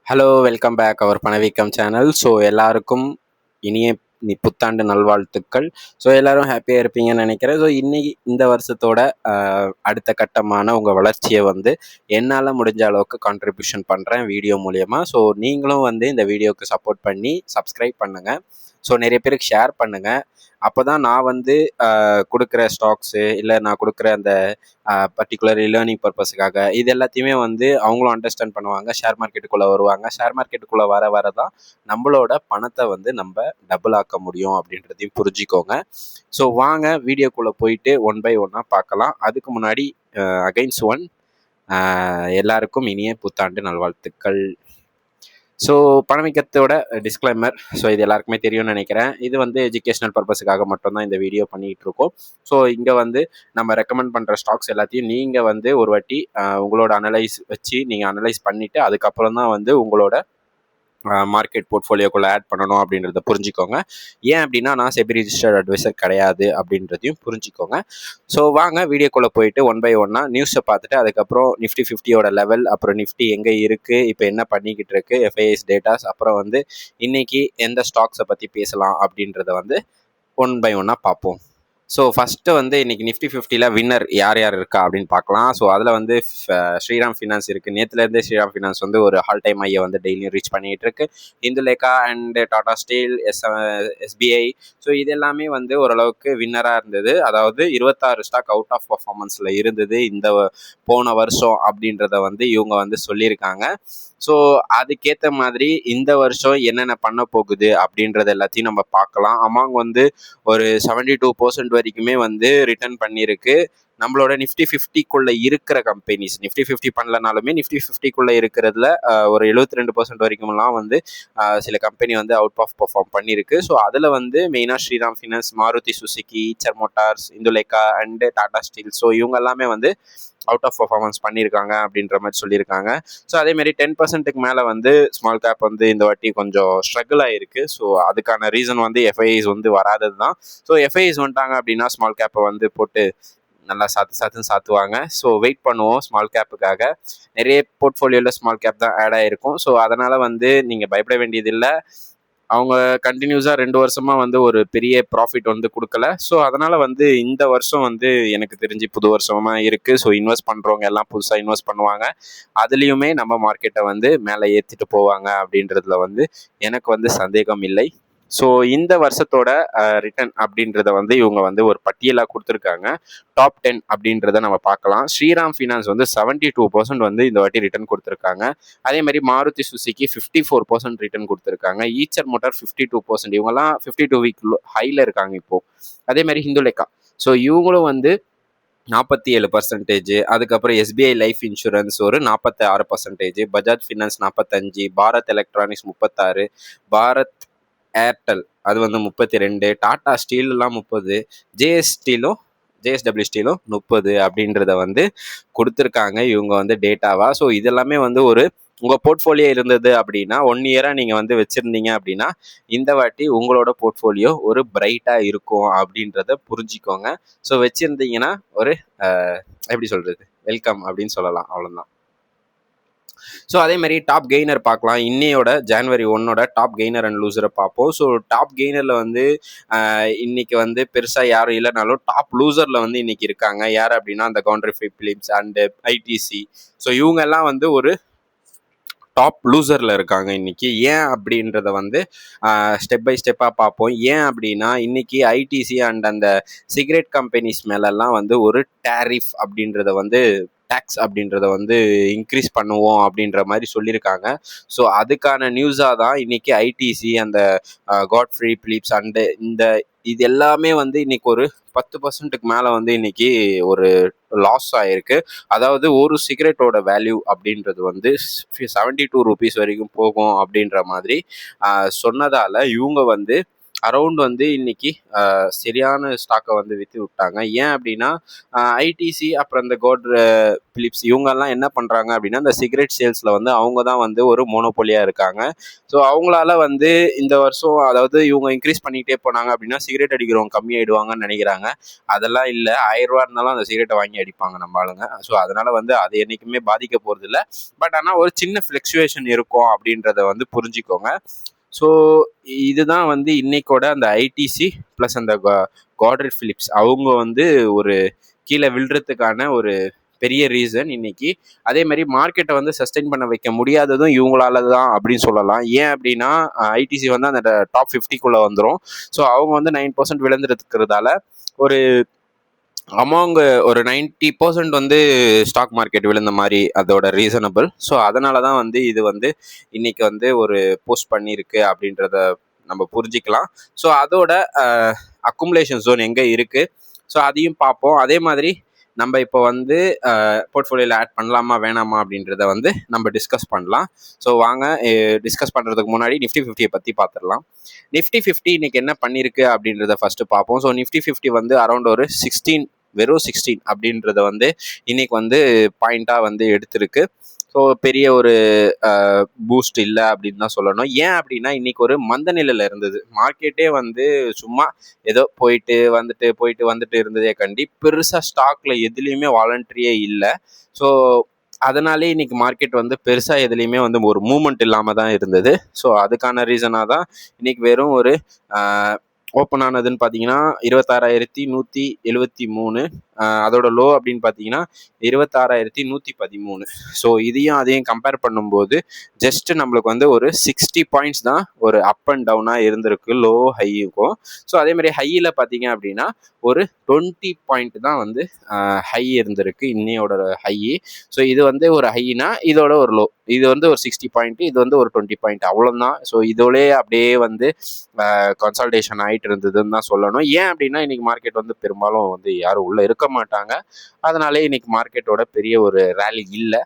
Hello, welcome back அவர் பணவீக்கம் channel. So எல்லாருக்கும் இனிய புத்தாண்டு நல்வாழ்த்துக்கள். ஸோ எல்லாரும் ஹாப்பியாக இருப்பீங்கன்னு நினைக்கிறேன். ஸோ இன்னைக்கு இந்த வருஷத்தோட அடுத்த கட்டமான உங்கள் வளர்ச்சியை வந்து என்னால் முடிஞ்ச அளவுக்கு கான்ட்ரிபியூஷன் பண்ணுறேன் வீடியோ மூலயமா. ஸோ நீங்களும் வந்து இந்த வீடியோவுக்கு சப்போர்ட் பண்ணி சப்ஸ்கிரைப் பண்ணுங்கள். ஸோ நிறைய பேருக்கு ஷேர் பண்ணுங்கள். அப்போ தான் நான் வந்து கொடுக்குற ஸ்டாக்ஸு இல்லை நான் கொடுக்குற அந்த பர்டிகுலர் லேர்னிங் பர்பஸுக்காக இது எல்லாத்தையுமே வந்து அவங்களும் அண்டர்ஸ்டாண்ட் பண்ணுவாங்க. ஷேர் மார்க்கெட்டுக்குள்ளே வருவாங்க. ஷேர் மார்க்கெட்டுக்குள்ளே வர தான் நம்மளோட பணத்தை வந்து நம்ம டபுள் ஆக்க முடியும் அப்படின்றதையும் புரிஞ்சுக்கோங்க. ஸோ வாங்க வீடியோக்குள்ளே போயிட்டு ஒன் பை ஒன்னாக பார்க்கலாம். அதுக்கு முன்னாடி அகைன்ஸ் ஒன் எல்லாருக்கும் இனிய புத்தாண்டு நல்வாழ்த்துக்கள். So பணவீக்கத்தோட disclaimer. ஸோ இது எல்லாருக்குமே தெரியும்னு நினைக்கிறேன். இது வந்து எஜுகேஷனல் பர்பஸுக்காக மட்டும்தான் இந்த வீடியோ பண்ணிகிட்டு இருக்கோம். ஸோ இங்கே வந்து நம்ம ரெக்கமெண்ட் பண்ணுற ஸ்டாக்ஸ் எல்லாத்தையும் நீங்கள் வந்து ஒரு வாட்டி உங்களோட அனலைஸ் வச்சு நீங்கள் அனலைஸ் பண்ணிவிட்டு அதுக்கப்புறம் தான் வந்து உங்களோட மார்க்கெட் போர்ட்ஃபோலியோக்குள்ளே ஆட் பண்ணணும் அப்படின்றத புரிஞ்சுக்கோங்க. ஏன் அப்படின்னா நான் செபி ரிஜிஸ்டர்ட் அட்வைசர் கிடையாது அப்படின்றதையும் புரிஞ்சுக்கோங்க. ஸோ வாங்க வீடியோக்குள்ளே போயிட்டு ஒன் பை ஒன்னாக நியூஸை பார்த்துட்டு அதுக்கப்புறம் நிஃப்டி 50யோட லெவல், அப்புறம் நிஃப்டி எங்கே இருக்குது, இப்போ என்ன பண்ணிக்கிட்டு இருக்குது, எஃப்ஐஎஸ் டேட்டாஸ், அப்புறம் வந்து இன்றைக்கி எந்த ஸ்டாக்ஸை பற்றி பேசலாம் அப்படின்றத வந்து ஒன் பை ஒன்னாக பார்ப்போம். ஸோ ஃபஸ்ட்டு வந்து இன்றைக்கி நிஃப்டி 50ல் வின்னர் யார் யார் இருக்கா அப்படின்னு பார்க்கலாம். ஸோ அதில் வந்து ஸ்ரீராம் ஃபினான்ஸ் இருக்குது. நேற்றுலேருந்தே ஸ்ரீராம் ஃபினான்ஸ் வந்து ஒரு ஹால் டைம் ஐயை வந்து டெய்லியும் ரீச் பண்ணிகிட்டு இருக்கு. Hindalco and Tata steel, SBI, so இது எல்லாமே வந்து ஓரளவுக்கு வின்னராக இருந்தது. அதாவது 26 ஸ்டாக் அவுட் ஆஃப் பர்ஃபார்மன்ஸில் இருந்தது இந்த போன வருஷம் அப்படின்றத வந்து இவங்க வந்து சொல்லியிருக்காங்க. ஸோ அதுக்கேற்ற மாதிரி இந்த வருஷம் என்னென்ன பண்ண போகுது அப்படின்றது எல்லாத்தையும் நம்ம பார்க்கலாம். அமாங் வந்து ஒரு 72% வரைக்குமே வந்து ரிட்டர்ன் பண்ணியிருக்கு. நம்மளோட நிஃப்டி 50க்குள்ளே இருக்கிற கம்பெனிஸ், நிஃப்டி 50 பண்ணலனாலுமே நிஃப்டி 50க்குள்ளே இருக்கிறதுல ஒரு 72% வரைக்கும்லாம் வந்து சில கம்பெனி வந்து அவுட் ஆஃப் பர்ஃபார்ம் பண்ணியிருக்கு. ஸோ அதில் வந்து மெயினாக Shriram finance, Maruti Suzuki, Eicher motors, Hindalco and Tata steel, so இவங்க எல்லாமே வந்து அவுட் ஆஃப் பர்ஃபார்மன்ஸ் பண்ணியிருக்காங்க அப்படின்ற மாதிரி சொல்லியிருக்காங்க. ஸோ அதேமாரி 10%க்கு மேலே வந்து ஸ்மால் கேப் வந்து இந்த வாட்டி கொஞ்சம் ஸ்ட்ரகிள் ஆகிருக்கு. ஸோ அதுக்கான ரீசன் வந்து எஃப்ஐஐஸ் வந்து வராதது தான். ஸோ எஃப்ஐஐஸ் வந்துட்டாங்க அப்படின்னா ஸ்மால் கேப்பை வந்து போட்டு நல்லா சாத்துவாங்க. ஸோ வெயிட் பண்ணுவோம் ஸ்மால் கேப்புக்காக. நிறைய போர்ட்ஃபோலியோவில் ஸ்மால் கேப் தான் ஆட் ஆகிருக்கும். ஸோ அதனால் வந்து நீங்கள் பயப்பட வேண்டியதில்லை. அவங்க கண்டினியூஸாக 2 வருஷமாக வந்து ஒரு பெரிய ப்ராஃபிட் வந்து கொடுக்கல. ஸோ அதனால் வந்து இந்த வருஷம் வந்து எனக்கு தெரிஞ்சு புது வருஷமாக இருக்குது. ஸோ இன்வெஸ்ட் பண்ணுறவங்க எல்லாம் புதுசாக இன்வெஸ்ட் பண்ணுவாங்க. அதுலேயுமே நம்ம மார்க்கெட்டை வந்து மேலே ஏற்றிட்டு போவாங்க அப்படின்றதுல வந்து எனக்கு வந்து சந்தேகம் இல்லை. ஸோ இந்த வருஷத்தோட ரிட்டர்ன் அப்படின்றத வந்து இவங்க வந்து ஒரு பட்டியலாக கொடுத்துருக்காங்க. டாப் 10 அப்படின்றத நம்ம பார்க்கலாம். ஸ்ரீராம் ஃபினான்ஸ் வந்து 72% வந்து இந்த வாட்டி ரிட்டர்ன் கொடுத்துருக்காங்க. அதே மாதிரி மாருதி சுசுகி 54% ரிட்டர்ன் கொடுத்துருக்காங்க. ஈச்சர் மோட்டார் 52%. இவங்கெல்லாம் 52 வீக் ஹையில் இருக்காங்க இப்போது. அதே மாதிரி ஹிந்துலேகா, ஸோ இவங்களும் வந்து 47%. அதுக்கப்புறம் எஸ்பிஐ லைஃப் இன்சூரன்ஸ் ஒரு 46%, Bajaj finance 45, Bharat electronics 36, Bharat Airtel அது வந்து 32, டாடா ஸ்டீல்லாம் 30, ஜேஎஸ்டபிள்யூ ஸ்டீலும் 30 அப்படின்றத வந்து கொடுத்துருக்காங்க இவங்க வந்து டேட்டாவா. ஸோ இதெல்லாமே வந்து ஒரு உங்கள் போர்ட்ஃபோலியோ இருந்தது அப்படின்னா 1 இயராக நீங்கள் வந்து வச்சுருந்தீங்க அப்படின்னா இந்த வாட்டி உங்களோட போர்ட்ஃபோலியோ ஒரு பிரைட்டாக இருக்கும் அப்படின்றத புரிஞ்சுக்கோங்க. ஸோ வச்சுருந்தீங்கன்னா ஒரு எப்படி சொல்கிறது, வெல்கம் அப்படின்னு சொல்லலாம். அவ்வளோதான். ஸோ அதே மாதிரி டாப் கெய்னர் பார்க்கலாம். இன்னையோட ஜனவரி 1 டாப் கெய்னர் அண்ட் லூசரை பார்ப்போம். ஸோ டாப் கெய்னரில் வந்து இன்னைக்கு வந்து பெருசாக யாரும் இல்லைனாலும் டாப் லூசரில் வந்து இன்னைக்கு இருக்காங்க. யார் அப்படின்னா அந்த கவுண்டரி ஃபிலிப்ஸ் அண்டு ஐடிசி. ஸோ இவங்க எல்லாம் வந்து ஒரு டாப் லூசரில் இருக்காங்க இன்னைக்கு. ஏன் அப்படின்றத வந்து ஸ்டெப் பை ஸ்டெப்பாக பார்ப்போம். ஏன் அப்படின்னா இன்னைக்கு ஐடிசி அண்ட் அந்த சிகரெட் கம்பெனிஸ் மேலெல்லாம் வந்து ஒரு டேரிஃப் அப்படின்றத வந்து டேக்ஸ் அப்படின்றத வந்து இன்க்ரீஸ் பண்ணுவோம் அப்படின்ற மாதிரி சொல்லியிருக்காங்க. ஸோ அதுக்கான நியூஸாக தான் இன்னைக்கு ஐடிசி, அந்த காட்ஃப்ரீ பிலிப்ஸ் அண்டு இது எல்லாமே வந்து இன்னைக்கு ஒரு 10%க்கு மேலே வந்து இன்னைக்கு ஒரு லாஸ் ஆகிருக்கு. அதாவது ஒரு சிகரெட்டோட வேல்யூ அப்படின்றது வந்து 72 ரூபீஸ் வரைக்கும் போகும் அப்படின்ற மாதிரி சொன்னதால் இவங்க வந்து அரௌண்ட் வந்து இன்னைக்கு சரியான ஸ்டாக்கை வந்து விற்று விட்டாங்க. ஏன் அப்படின்னா ஐடிசி அப்புறம் இந்த பிலிப்ஸ் இவங்கெல்லாம் என்ன பண்ணுறாங்க அப்படின்னா இந்த சிகரெட் சேல்ஸில் வந்து அவங்க தான் வந்து ஒரு மோனோபோலியாக இருக்காங்க. ஸோ அவங்களால வந்து இந்த வருஷம் அதாவது இவங்க இன்க்ரீஸ் பண்ணிகிட்டே போனாங்க அப்படின்னா சிகரெட் அடிக்கிறவங்க கம்மியாயிடுவாங்கன்னு நினைக்கிறாங்க. அதெல்லாம் இல்லை, 1000 இருந்தாலும் அந்த சிகரெட்டை வாங்கி அடிப்பாங்க நம்ம ஆளுங்க. ஸோ அதனால வந்து அது என்றைக்குமே பாதிக்க போகிறது இல்லை. பட் ஆனால் ஒரு சின்ன ஃப்ளக்சுவேஷன் இருக்கும் அப்படின்றத வந்து புரிஞ்சுக்கோங்க. ஸோ இதுதான் வந்து இன்னைக்கோட அந்த ஐடிசி ப்ளஸ் அந்த காட்ரேட் பிலிப்ஸ் அவங்க வந்து ஒரு கீழே விழுறதுக்கான ஒரு பெரிய ரீசன் இன்னைக்கு. அதே மாதிரி மார்க்கெட்டை வந்து சஸ்டெயின் பண்ண வைக்க முடியாததும் இவங்களால தான் அப்படின்னு சொல்லலாம். ஏன் அப்படின்னா ஐடிசி வந்து அந்த டாப் 50க்குள்ளே வந்துடும். ஸோ அவங்க வந்து 9% விழுந்துருக்கிறதால ஒரு அமௌங்க ஒரு 90% வந்து ஸ்டாக் மார்க்கெட் விழுந்த மாதிரி அதோட ரீசனபிள். ஸோ அதனால தான் வந்து இது வந்து இன்னைக்கு வந்து ஒரு போஸ்ட் பண்ணியிருக்கு அப்படின்றத நம்ம புரிஞ்சிக்கலாம். ஸோ அதோட அக்குமுலேஷன் ஜோன் எங்கே இருக்குது, ஸோ அதையும் பார்ப்போம். அதே மாதிரி நம்ம இப்போ வந்து போர்ட்ஃபோலியோவில் ஆட் பண்ணலாமா வேணாமா அப்படின்றத வந்து நம்ம டிஸ்கஸ் பண்ணலாம். ஸோ வாங்க டிஸ்கஸ் பண்ணுறதுக்கு முன்னாடி நிஃப்டி 50 பற்றி பார்த்துடலாம். நிஃப்டி 50 இன்னைக்கு என்ன பண்ணியிருக்கு அப்படின்றத ஃபஸ்ட்டு பார்ப்போம். ஸோ நிஃப்டி 50 வந்து அரௌண்ட் ஒரு 16 அப்படின்றத வந்து இன்னைக்கு வந்து பாயிண்டாக வந்து எடுத்திருக்கு. ஸோ பெரிய ஒரு பூஸ்ட் இல்லை அப்படின்னு தான் சொல்லணும். ஏன் அப்படின்னா இன்னைக்கு ஒரு மந்த நிலையில் இருந்தது மார்க்கெட்டே வந்து சும்மா ஏதோ போயிட்டு வந்துட்டு இருந்ததே கண்டி பெருசாக ஸ்டாக்ல எதுலேயுமே வாலண்டரியே இல்லை. ஸோ அதனாலே இன்னைக்கு மார்க்கெட் வந்து பெருசாக எதுலேயுமே வந்து ஒரு மூமெண்ட் இல்லாமல் தான் இருந்தது. ஸோ அதுக்கான ரீசனாக தான் இன்னைக்கு வெறும் ஒரு ஓப்பன் ஆனதுன்னு பார்த்தீங்கன்னா 26,173. அதோட லோ அப்படின்னு பார்த்தீங்கன்னா 26,113. ஸோ அதையும் கம்பேர் பண்ணும்போது ஜஸ்ட் நம்மளுக்கு வந்து ஒரு 60 பாயிண்ட்ஸ் தான் ஒரு அப் அண்ட் டவுனாக இருந்திருக்கு லோ ஹைக்கும். ஸோ அதே மாதிரி ஹையில் பார்த்தீங்க அப்படின்னா ஒரு 20 பாயிண்ட் தான் வந்து ஹை இருந்திருக்கு இன்னையோட ஹை. ஸோ இது வந்து ஒரு ஹைனா இதோட ஒரு லோ, இது வந்து ஒரு 60 பாயிண்ட், இது வந்து ஒரு 20 பாயிண்ட் அவ்வளோதான். ஸோ இதோடய அப்படியே வந்து கன்சல்டேஷன் ஆகிட்டு இருந்ததுன்னு தான் சொல்லணும். ஏன் அப்படின்னா இன்னைக்கு மார்க்கெட் வந்து பெரும்பாலும் வந்து யாரும் உள்ளே இருக்க மாட்டாங்க. அதனாலே இன்னைக்கு மார்க்கெட்டோட பெரிய ஒரு ரேலி இல்லை.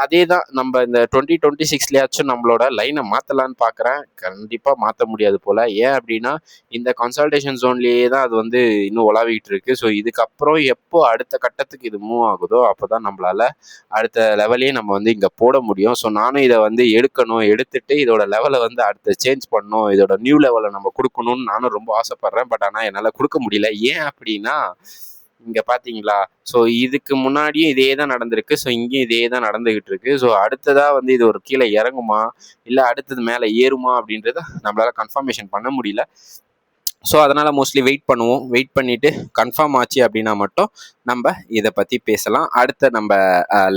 அதே தான் நம்ம இந்த 2026 நம்மளோட லைனை மாற்றலான்னு பார்க்குறேன். கண்டிப்பாக மாற்ற முடியாது போல். ஏன் அப்படின்னா இந்த கன்சல்டேஷன் ஜோன்லேயே தான் அது வந்து இன்னும் உலாவிட்டு இருக்கு. ஸோ இதுக்கப்புறம் எப்போ அடுத்த கட்டத்துக்கு இது மூவ் ஆகுதோ அப்போ தான் நம்மளால அடுத்த லெவலையே நம்ம வந்து இங்கே போட முடியும். ஸோ நானும் இதை வந்து எடுத்துட்டு இதோட லெவலை வந்து அடுத்து சேஞ்ச் பண்ணணும், இதோட நியூ லெவலை நம்ம கொடுக்கணும்னு நானும் ரொம்ப ஆசைப்படுறேன். பட் ஆனால் என்னால் கொடுக்க முடியல. ஏன் அப்படின்னா இங்கே பார்த்தீங்களா, ஸோ இதுக்கு முன்னாடியும் இதே தான் நடந்திருக்கு. ஸோ இங்கேயும் இதே தான் நடந்துகிட்டு இருக்கு. ஸோ அடுத்ததாக வந்து இது ஒரு கீழே இறங்குமா இல்லை அடுத்தது மேலே ஏறுமா அப்படின்றத நம்மளால கன்ஃபர்மேஷன் பண்ண முடியல. ஸோ அதனால் மோஸ்ட்லி வெயிட் பண்ணுவோம். வெயிட் பண்ணிவிட்டு கன்ஃபார்ம் ஆச்சு அப்படின்னா மட்டும் நம்ம இதை பற்றி பேசலாம், அடுத்த நம்ம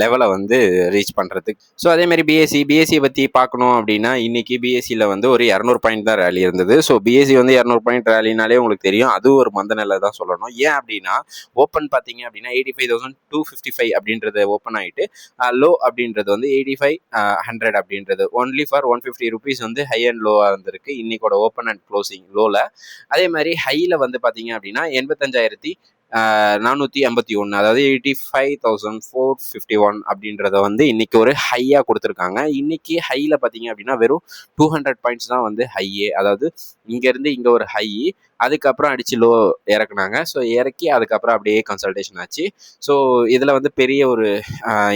லெவலை வந்து ரீச் பண்ணுறதுக்கு. ஸோ அதேமாதிரி பிஎஸ்சியை பற்றி பார்க்கணும் அப்படின்னா இன்றைக்கி பிஎஸ்சியில் வந்து ஒரு 200 பாயிண்ட் தான் ரேலி இருந்தது. ஸோ பிஎஸ்சி வந்து 200 பாயிண்ட் ரேலினாலே உங்களுக்கு தெரியும் அது ஒரு மந்த நிலை தான் சொல்லணும். ஏன் அப்படின்னா ஓப்பன் பார்த்தீங்க அப்படின்னா 85,255 அப்படின்றது ஓப்பன் ஆகிட்டு லோ அப்படின்றது வந்து 85,100 அப்படின்றது ஒன்லி ஃபார் 150 ருபீஸ் வந்து ஹை அண்ட் லோவாக இருந்திருக்கு இன்னைக்கோட ஓப்பன் அண்ட் க்ளோசிங் லோவில். அதே மாதிரி ஹையில் வந்து பார்த்தீங்க அப்படின்னா 85,481, அதாவது 85,451 அப்படின்றத வந்து இன்னைக்கு ஒரு ஹையாக கொடுத்துருக்காங்க. இன்னைக்கு ஹையில் பார்த்தீங்க அப்படின்னா வெறும் 200 பாயிண்ட்ஸ் தான் வந்து ஹையே. அதாவது இங்கேருந்து இங்கே ஒரு ஹை, அதுக்கப்புறம் அடித்து லோ இறக்குனாங்க. ஸோ இறக்கி அதுக்கப்புறம் அப்படியே கன்சல்டேஷன் ஆச்சு. ஸோ இதில் வந்து பெரிய ஒரு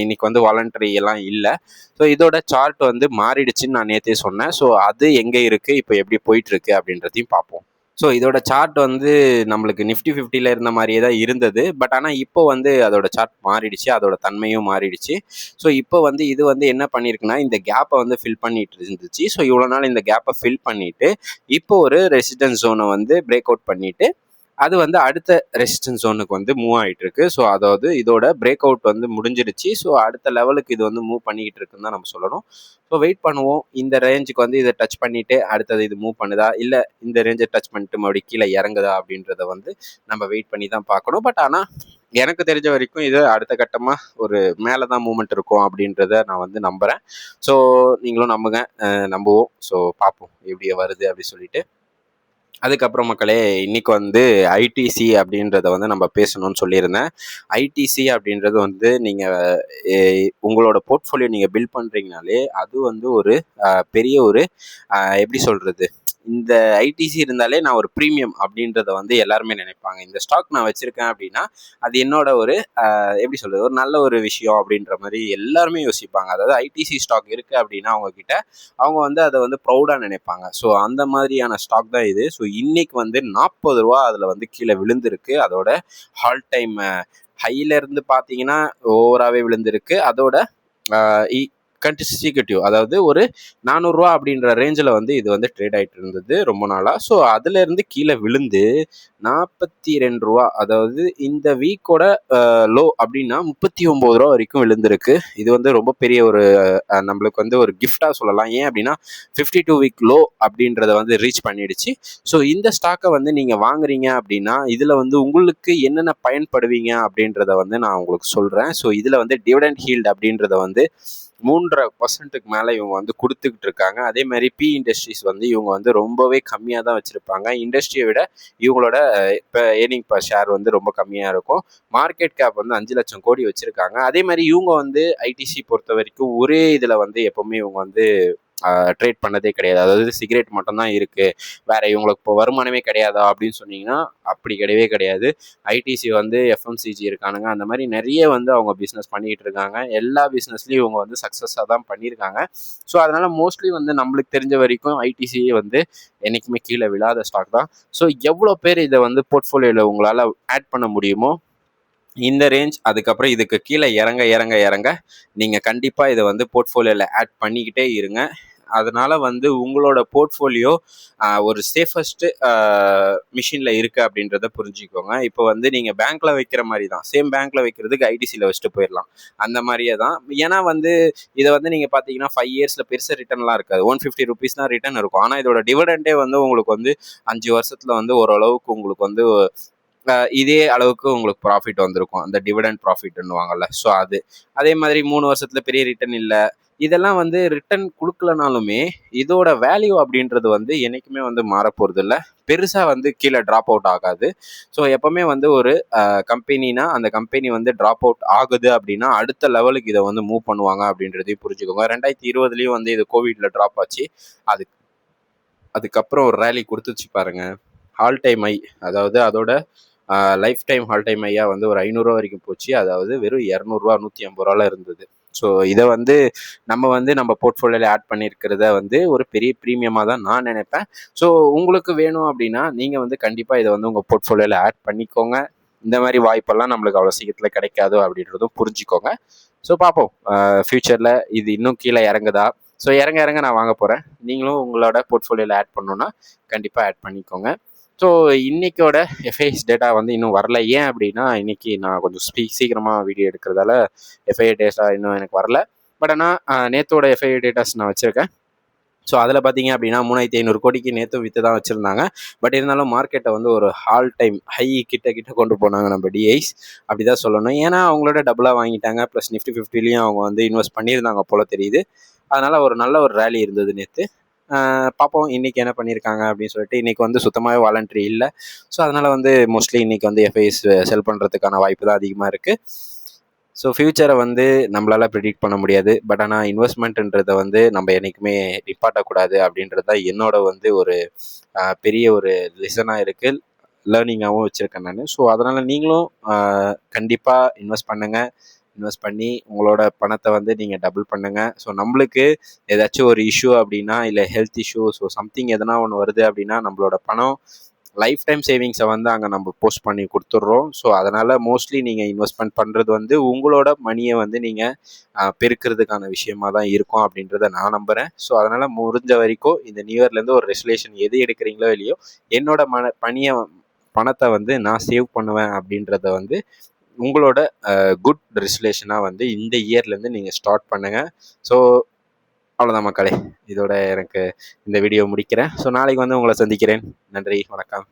இன்னைக்கு வந்து வாலண்டரி எல்லாம் இல்லை. ஸோ இதோட சார்ட் வந்து மாறிடுச்சுன்னு நான் நேற்றே சொன்னேன். ஸோ அது எங்கே இருக்குது, இப்போ எப்படி போயிட்டுருக்கு அப்படின்றதையும் பார்ப்போம். ஸோ இதோட சார்ட் வந்து நம்மளுக்கு நிஃப்டி 50ல் இருந்த மாதிரியே தான் இருந்தது. பட் ஆனால் இப்போ வந்து அதோட சார்ட் மாறிடுச்சு, அதோட தன்மையும் மாறிடுச்சு. ஸோ இப்போ வந்து இது வந்து என்ன பண்ணியிருக்குன்னா இந்த கேப்பை வந்து ஃபில் பண்ணிட்டு இருந்துச்சு. ஸோ இவ்வளோ நாள் இந்த கேப்பை ஃபில் பண்ணிவிட்டு இப்போ ஒரு ரெசிடென்ஸ் ஜோனை வந்து பிரேக் அவுட் பண்ணிவிட்டு அது வந்து அடுத்த ரெசிஸ்டன்ஸ் ஜோனுக்கு வந்து மூவ் ஆகிட்டு இருக்கு. ஸோ அதாவது இதோட பிரேக் அவுட் வந்து முடிஞ்சிருச்சு. ஸோ அடுத்த லெவலுக்கு இது வந்து மூவ் பண்ணிக்கிட்டு இருக்குன்னு தான் நம்ம சொல்லணும். ஸோ வெயிட் பண்ணுவோம், இந்த ரேஞ்சுக்கு வந்து இதை டச் பண்ணிவிட்டு அடுத்தது இது மூவ் பண்ணுதா இல்லை இந்த ரேஞ்சை டச் பண்ணிட்டு மறுபடியும் கீழே இறங்குதா அப்படின்றத வந்து நம்ம வெயிட் பண்ணி தான் பார்க்கணும். பட் ஆனால் எனக்கு தெரிஞ்ச வரைக்கும் இது அடுத்த கட்டமாக ஒரு மேலே தான் மூவ்மெண்ட் இருக்கும் அப்படின்றத நான் வந்து நம்புகிறேன். ஸோ நீங்களும் நம்புவோம். ஸோ பார்ப்போம் எப்படி வருது அப்படி சொல்லிட்டு. அதுக்கப்புறம் மக்களே இன்னைக்கு வந்து ஐடிசி அப்படின்றத வந்து நம்ம பேசணும்னு சொல்லியிருந்தேன். ஐடிசி அப்படின்றது வந்து நீங்கள் உங்களோட போர்ட்ஃபோலியோ நீங்கள் பில்ட் பண்ணுறீங்கனாலே அது வந்து ஒரு பெரிய ஒரு எப்படி சொல்கிறது, இந்த ஐடிசி இருந்தாலே நான் ஒரு ப்ரீமியம் அப்படின்றத வந்து எல்லாருமே நினைப்பாங்க. இந்த ஸ்டாக் நான் வச்சுருக்கேன் அப்படின்னா அது என்னோட ஒரு எப்படி சொல்கிறது, ஒரு நல்ல ஒரு விஷயம் அப்படின்ற மாதிரி எல்லாருமே யோசிப்பாங்க. அதாவது ஐடிசி ஸ்டாக் இருக்குது அப்படின்னா அவங்கக்கிட்ட அவங்க வந்து அதை வந்து ப்ரௌடாக நினைப்பாங்க. ஸோ அந்த மாதிரியான ஸ்டாக் தான் இது. ஸோ இன்னைக்கு வந்து ரூ. 40 அதில் வந்து கீழே விழுந்திருக்கு. அதோட ஆல் டைம் ஹையிலேருந்து பார்த்தீங்கன்னா ஓவராகவே விழுந்திருக்கு. அதோட கன்சிக்யூட்டிவ் அதாவது ஒரு ரூ. 400 அப்படின்ற ரேஞ்சில் வந்து இது வந்து ட்ரேட் ஆகிட்டு இருந்தது ரொம்ப நாளாக. ஸோ அதுலேருந்து கீழே விழுந்து ரூ. 42, அதாவது இந்த வீக்கோட லோ அப்படின்னா ரூ. 39 வரைக்கும் விழுந்திருக்கு. இது வந்து ரொம்ப பெரிய ஒரு நம்மளுக்கு வந்து ஒரு கிஃப்டாக சொல்லலாம். ஏன் அப்படின்னா 52 வீக் லோ அப்படின்றத வந்து ரீச் பண்ணிடுச்சு. ஸோ இந்த ஸ்டாக்கை வந்து நீங்கள் வாங்குறீங்க அப்படின்னா இதில் வந்து உங்களுக்கு என்னென்ன பயன்படுவீங்க அப்படின்றத வந்து நான் உங்களுக்கு சொல்கிறேன். ஸோ இதில் வந்து டிவிடெண்ட் ஹீல்டு அப்படின்றத வந்து 3.5% மேலே இவங்க வந்து கொடுத்துக்கிட்டு இருக்காங்க. அதே மாதிரி இண்டஸ்ட்ரீஸ் வந்து இவங்க வந்து ரொம்பவே கம்மியாக தான் வச்சுருப்பாங்க. இண்டஸ்ட்ரியை விட இவங்களோட இப்போ ஏர்னிங் பர் ஷேர் வந்து ரொம்ப கம்மியாக இருக்கும். மார்க்கெட் கேப் வந்து 5 லட்சம் கோடி வச்சுருக்காங்க. அதே மாதிரி இவங்க வந்து ஐடிசி பொறுத்த வரைக்கும் ஒரே இதில் வந்து எப்போவுமே இவங்க வந்து ட்ரேட் பண்ணதே கிடையாது. அதாவது சிகரெட் மட்டும்தான் இருக்குது, வேற இவங்களுக்கு இப்போ வருமானமே கிடையாதா அப்படின்னு சொன்னீங்கன்னா அப்படி கிடையவே கிடையாது. ஐடிசி வந்து எஃப்எம்சிஜி இருக்கானுங்க, அந்த மாதிரி நிறைய வந்து அவங்க பிஸ்னஸ் பண்ணிகிட்டு இருக்காங்க. எல்லா பிஸ்னஸ்லையும் இவங்க வந்து சக்ஸஸாக தான் பண்ணியிருக்காங்க. ஸோ அதனால் மோஸ்ட்லி வந்து நம்மளுக்கு தெரிஞ்ச வரைக்கும் ஐடிசி வந்து என்றைக்குமே கீழே விழாத ஸ்டாக் தான். ஸோ எவ்வளோ பேர் இதை வந்து போர்ட்ஃபோலியோவில் உங்களால் ஆட் பண்ண முடியுமோ இந்த ரேஞ்ச், அதுக்கப்புறம் இதுக்கு கீழே இறங்க இறங்க இறங்க நீங்கள் கண்டிப்பாக இதை வந்து போர்ட்ஃபோலியோவில் ஆட் பண்ணிக்கிட்டே இருங்க. அதனால் வந்து உங்களோட போர்ட்ஃபோலியோ ஒரு சேஃபஸ்ட்டு மிஷினில் இருக்குது அப்படின்றத புரிஞ்சுக்கோங்க. இப்போ வந்து நீங்கள் பேங்க்கில் வைக்கிற மாதிரி தான், சேம் பேங்க்கில் வைக்கிறதுக்கு ஐடிசியில் வச்சுட்டு போயிடலாம். அந்த மாதிரியே தான். ஏன்னா வந்து இதை வந்து நீங்கள் பார்த்தீங்கன்னா 5 இயர்ஸில் பெருசாக ரிட்டர்ன்லாம் இருக்காது. 150 ருபீஸ் தான் ரிட்டர்ன் இருக்கும். ஆனால் இதோட டிவிடெண்டே வந்து உங்களுக்கு வந்து 5 வருஷத்தில் வந்து ஓரளவுக்கு உங்களுக்கு வந்து இதே அளவுக்கு உங்களுக்கு ப்ராஃபிட் வந்திருக்கும். அந்த டிவிடெண்ட் ப்ராஃபிட்னுவாங்கல்ல, ஸோ அது. அதே மாதிரி 3 வருஷத்தில் பெரிய ரிட்டர்ன் இல்லை. இதெல்லாம் வந்து ரிட்டர்ன் கொடுக்கலனாலுமே இதோட வேல்யூ அப்படின்றது வந்து என்றைக்குமே வந்து மாறப்போகிறது இல்லை. பெருசாக வந்து கீழே ட்ராப் அவுட் ஆகாது. ஸோ எப்போவுமே வந்து ஒரு கம்பெனினா அந்த கம்பெனி வந்து ட்ராப் அவுட் ஆகுது அப்படின்னா அடுத்த லெவலுக்கு இதை வந்து மூவ் பண்ணுவாங்க அப்படின்றதையும் புரிஞ்சுக்கோங்க. 2020 வந்து இது கோவிட்ல ட்ராப் ஆச்சு. அதுக்கப்புறம் ஒரு ரேலி கொடுத்துச்சு பாருங்க, ஆல் டைம் ஐ, அதாவது அதோட லைஃப் டைம் ஆல் டைம் ஐயா வந்து ஒரு 500 வரைக்கும் போச்சு. அதாவது வெறும் 200, 150 இருந்தது. ஸோ இதை வந்து நம்ம போர்ட்ஃபோலியோவில் ஆட் பண்ணியிருக்கிறத வந்து ஒரு பெரிய ப்ரீமியமாக தான் நான் நினைப்பேன். ஸோ உங்களுக்கு வேணும் அப்படின்னா நீங்கள் வந்து கண்டிப்பாக இதை வந்து உங்கள் போர்ட்ஃபோலியோவில் ஆட் பண்ணிக்கோங்க. இந்த மாதிரி வாய்ப்பெல்லாம் நம்மளுக்கு அவ்வளோ சீக்கிரத்தில் கிடைக்காது அப்படின்றதும் புரிஞ்சுக்கோங்க. ஸோ பார்ப்போம் ஃப்யூச்சரில் இது இன்னும் கீழே இறங்குதா. ஸோ இறங்க இறங்க நான் வாங்க போகிறேன். நீங்களும் உங்களோட போர்ட்ஃபோலியோவில் ஆட் பண்ணணுன்னா கண்டிப்பாக ஆட் பண்ணிக்கோங்க. ஸோ இன்றைக்கோட எஃப்ஐஎஸ் டேட்டா வந்து இன்னும் வரல. ஏன் அப்படின்னா இன்றைக்கி நான் கொஞ்சம் சீக்கிரமாக வீடியோ எடுக்கிறதால எஃப்ஐஏ டேட்டா இன்னும் எனக்கு வரல. பட் ஆனால் நேற்றோட எஃப்ஐஏ டேட்டாஸ் நான் வச்சுருக்கேன். ஸோ அதில் பார்த்தீங்க அப்படின்னா 3500 கோடிக்கு நேற்று விற்று தான் வச்சுருந்தாங்க. பட் இருந்தாலும் மார்க்கெட்டை வந்து ஒரு ஆல் டைம் ஹை கிட்ட கொண்டு போனாங்க நம்ம டிஐஸ், அப்படி தான் சொல்லணும். ஏன்னா அவங்களோட டபுளாக வாங்கிட்டாங்க. ப்ளஸ் நிஃப்டி 50லையும் அவங்க வந்து இன்வெஸ்ட் பண்ணியிருந்தாங்க போல் தெரியுது. அதனால் ஒரு நல்ல ஒரு ரேலி இருந்தது நேற்று. பார்ப்போம் இன்றைக்கி என்ன பண்ணியிருக்காங்க அப்படின்னு சொல்லிட்டு. இன்றைக்கி வந்து சுத்தமாகவே வாலண்ட்ரி இல்லை. ஸோ அதனால் வந்து மோஸ்ட்லி இன்றைக்கி வந்து எஃப்ஐஎஸ் செல் பண்ணுறதுக்கான வாய்ப்பு தான் அதிகமாக இருக்குது. ஸோ ஃப்யூச்சரை வந்து நம்மளால் ப்ரிடிக்ட் பண்ண முடியாது. பட் ஆனால் இன்வெஸ்ட்மெண்ட்டுன்றதை வந்து நம்ம என்றைக்குமே நிப்பாட்டக்கூடாது அப்படின்றது தான் என்னோட வந்து ஒரு பெரிய ஒரு லெசனாக இருக்குது, லேர்னிங்காகவும் வச்சுருக்கேன் நான். ஸோ அதனால் நீங்களும் கண்டிப்பாக இன்வெஸ்ட் பண்ணுங்கள். இன்வெஸ்ட் பண்ணி உங்களோட பணத்தை வந்து நீங்கள் டபுள் பண்ணுங்கள். ஸோ நம்மளுக்கு ஏதாச்சும் ஒரு இஷ்யூ அப்படின்னா, இல்லை ஹெல்த் இஷ்யூ, ஸோ சம்திங் எதனா ஒன்று வருது அப்படின்னா நம்மளோட பணம் லைஃப் டைம் சேவிங்ஸை வந்து அங்கே நம்ம போஸ்ட் பண்ணி கொடுத்துட்றோம். ஸோ அதனால் மோஸ்ட்லி நீங்கள் இன்வெஸ்ட்மெண்ட் பண்ணுறது வந்து உங்களோட மணியை வந்து நீங்கள் பெருக்கிறதுக்கான விஷயமாக தான் இருக்கும் அப்படின்றத நான் நம்புகிறேன். ஸோ அதனால் முடிஞ்ச வரைக்கும் இந்த நியூ இயர்லேருந்து ஒரு ரெசல்யூஷன் எது எடுக்கிறீங்களோ இல்லையோ, என்னோட பணத்தை வந்து நான் சேவ் பண்ணுவேன் அப்படின்றத வந்து உங்களோட குட் ரெசல்யூஷனாக வந்து இந்த இயர்லேருந்து நீங்கள் ஸ்டார்ட் பண்ணுங்கள். ஸோ அவ்வளோதான் மக்களே, இதோட எனக்கு இந்த வீடியோ முடிக்கிறேன். ஸோ நாளைக்கு வந்து உங்களை சந்திக்கிறேன். நன்றி, வணக்கம்.